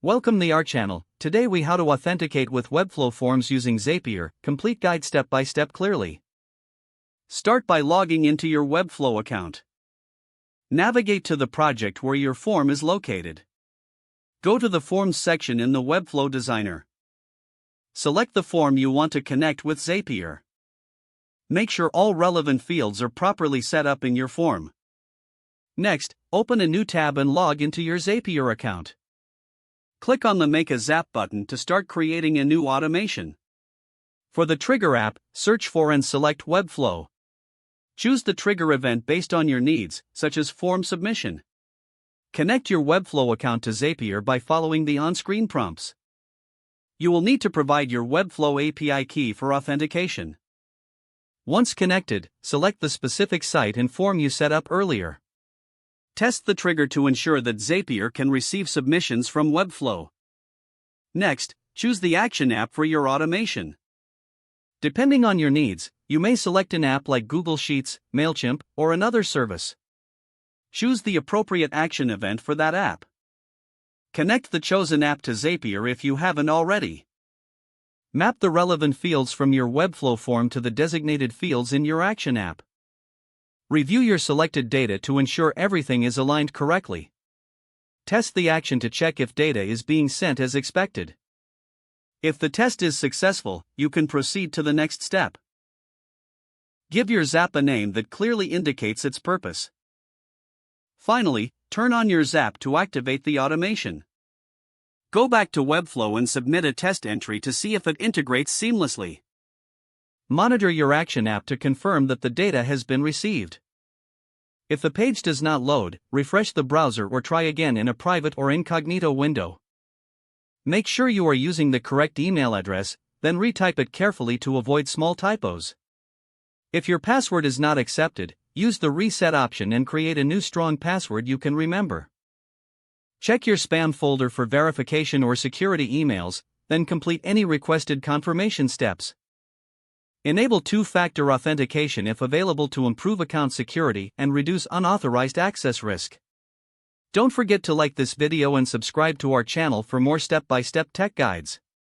Welcome to our channel. Today we how to authenticate with Webflow forms using Zapier. Complete guide step by step clearly. Start by logging into your Webflow account. Navigate to the project where your form is located. Go to the Forms section in the Webflow Designer. Select the form you want to connect with Zapier. Make sure all relevant fields are properly set up in your form. Next, open a new tab and log into your Zapier account. Click on the Make a Zap button to start creating a new automation. For the trigger app, search for and select Webflow. Choose the trigger event based on your needs, such as form submission. Connect your Webflow account to Zapier by following the on-screen prompts. You will need to provide your Webflow API key for authentication. Once connected, select the specific site and form you set up earlier. Test the trigger to ensure that Zapier can receive submissions from Webflow. Next, choose the action app for your automation. Depending on your needs, you may select an app like Google Sheets, MailChimp, or another service. Choose the appropriate action event for that app. Connect the chosen app to Zapier if you haven't already. Map the relevant fields from your Webflow form to the designated fields in your action app. Review your selected data to ensure everything is aligned correctly. Test the action to check if data is being sent as expected. If the test is successful, you can proceed to the next step. Give your Zap a name that clearly indicates its purpose. Finally, turn on your Zap to activate the automation. Go back to Webflow and submit a test entry to see if it integrates seamlessly. Monitor your action app to confirm that the data has been received. If the page does not load, refresh the browser or try again in a private or incognito window. Make sure you are using the correct email address, then retype it carefully to avoid small typos. If your password is not accepted, use the reset option and create a new strong password you can remember. Check your spam folder for verification or security emails, then complete any requested confirmation steps. Enable two-factor authentication if available to improve account security and reduce unauthorized access risk. Don't forget to like this video and subscribe to our channel for more step-by-step tech guides.